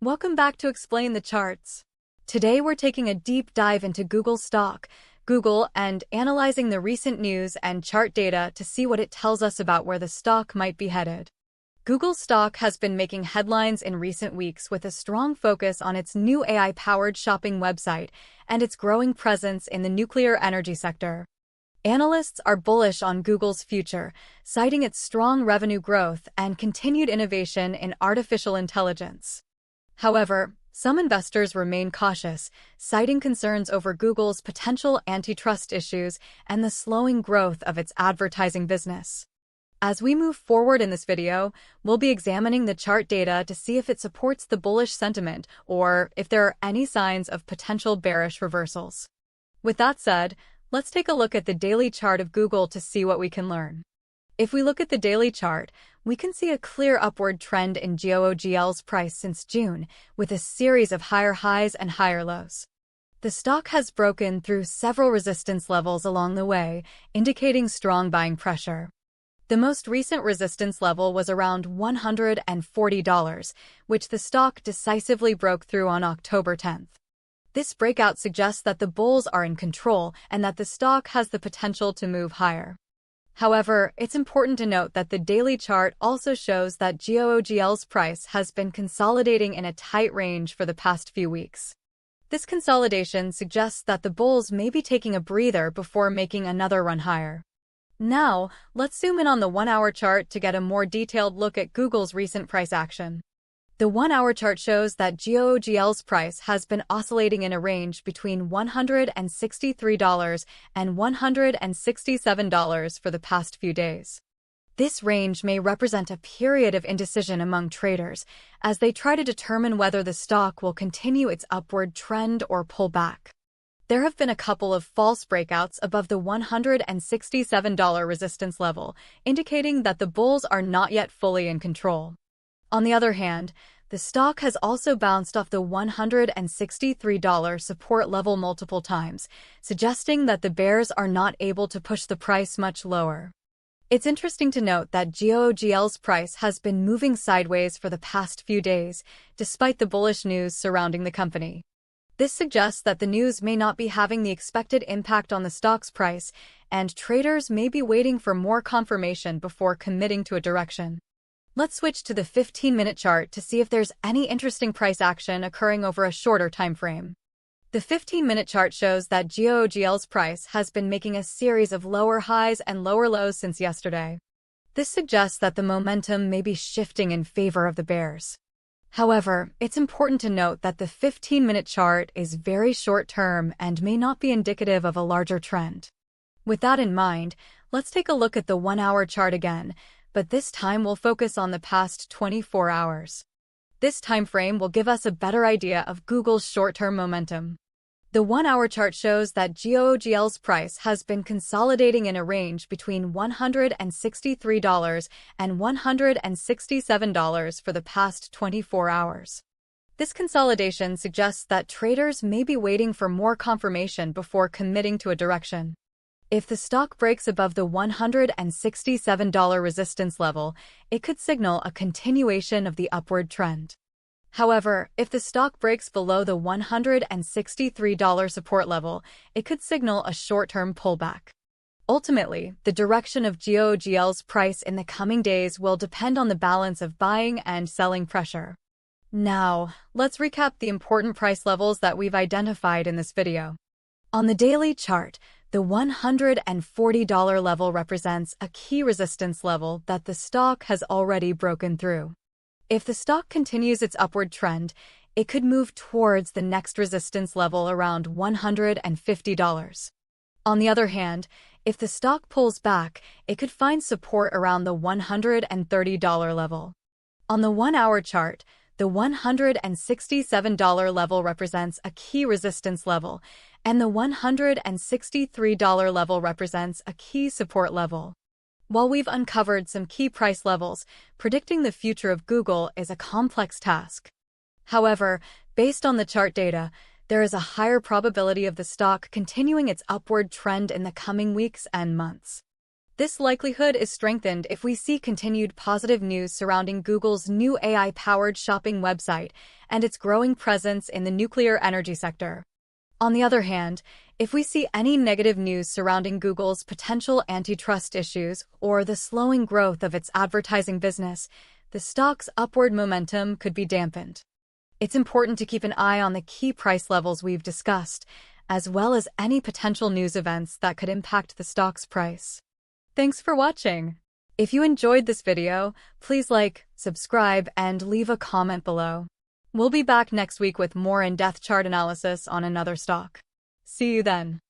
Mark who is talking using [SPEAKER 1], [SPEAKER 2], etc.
[SPEAKER 1] Welcome back to Explain the Charts. Today we're taking a deep dive into Google stock, and analyzing the recent news and chart data to see what it tells us about where the stock might be headed. Google stock has been making headlines in recent weeks with a strong focus on its new AI-powered shopping website and its growing presence in the nuclear energy sector. Analysts are bullish on Google's future, citing its strong revenue growth and continued innovation in artificial intelligence. However, some investors remain cautious, citing concerns over Google's potential antitrust issues and the slowing growth of its advertising business. As we move forward in this video, we'll be examining the chart data to see if it supports the bullish sentiment or if there are any signs of potential bearish reversals. With that said, let's take a look at the daily chart of Google to see what we can learn. If we look at the daily chart, we can see a clear upward trend in GOOGL's price since June, with a series of higher highs and higher lows. The stock has broken through several resistance levels along the way, indicating strong buying pressure. The most recent resistance level was around $140, which the stock decisively broke through on October 10th. This breakout suggests that the bulls are in control and that the stock has the potential to move higher. However, it's important to note that the daily chart also shows that GOOGL's price has been consolidating in a tight range for the past few weeks. This consolidation suggests that the bulls may be taking a breather before making another run higher. Now, let's zoom in on the 1-hour chart to get a more detailed look at Google's recent price action. The 1-hour chart shows that GOOGL's price has been oscillating in a range between $163 and $167 for the past few days. This range may represent a period of indecision among traders as they try to determine whether the stock will continue its upward trend or pull back. There have been a couple of false breakouts above the $167 resistance level, indicating that the bulls are not yet fully in control. On the other hand, the stock has also bounced off the $163 support level multiple times, suggesting that the bears are not able to push the price much lower. It's interesting to note that GOOGL's price has been moving sideways for the past few days, despite the bullish news surrounding the company. This suggests that the news may not be having the expected impact on the stock's price, and traders may be waiting for more confirmation before committing to a direction. Let's switch to the 15-minute chart to see if there's any interesting price action occurring over a shorter time frame. The 15-minute chart shows that GOOGL's price has been making a series of lower highs and lower lows since yesterday. This suggests that the momentum may be shifting in favor of the bears. However, it's important to note that the 15-minute chart is very short-term and may not be indicative of a larger trend. With that in mind, let's take a look at the 1-hour chart again, but this time we'll focus on the past 24 hours. This time frame will give us a better idea of Google's short-term momentum. The 1-hour chart shows that GOOGL's price has been consolidating in a range between $163 and $167 for the past 24 hours. This consolidation suggests that traders may be waiting for more confirmation before committing to a direction. If the stock breaks above the $167 resistance level, it could signal a continuation of the upward trend. However, if the stock breaks below the $163 support level, it could signal a short-term pullback. Ultimately, the direction of GOOGL's price in the coming days will depend on the balance of buying and selling pressure. Now, let's recap the important price levels that we've identified in this video. On the daily chart, the $140 level represents a key resistance level that the stock has already broken through. If the stock continues its upward trend, it could move towards the next resistance level around $150. On the other hand, if the stock pulls back, it could find support around the $130 level. On the 1-hour chart, the $167 level represents a key resistance level, and the $163 level represents a key support level. While we've uncovered some key price levels, predicting the future of Google is a complex task. However, based on the chart data, there is a higher probability of the stock continuing its upward trend in the coming weeks and months. This likelihood is strengthened if we see continued positive news surrounding Google's new AI-powered shopping website and its growing presence in the nuclear energy sector. On the other hand, if we see any negative news surrounding Google's potential antitrust issues or the slowing growth of its advertising business, the stock's upward momentum could be dampened. It's important to keep an eye on the key price levels we've discussed, as well as any potential news events that could impact the stock's price. Thanks for watching. If you enjoyed this video, please like, subscribe, and leave a comment below. We'll be back next week with more in-depth chart analysis on another stock. See you then.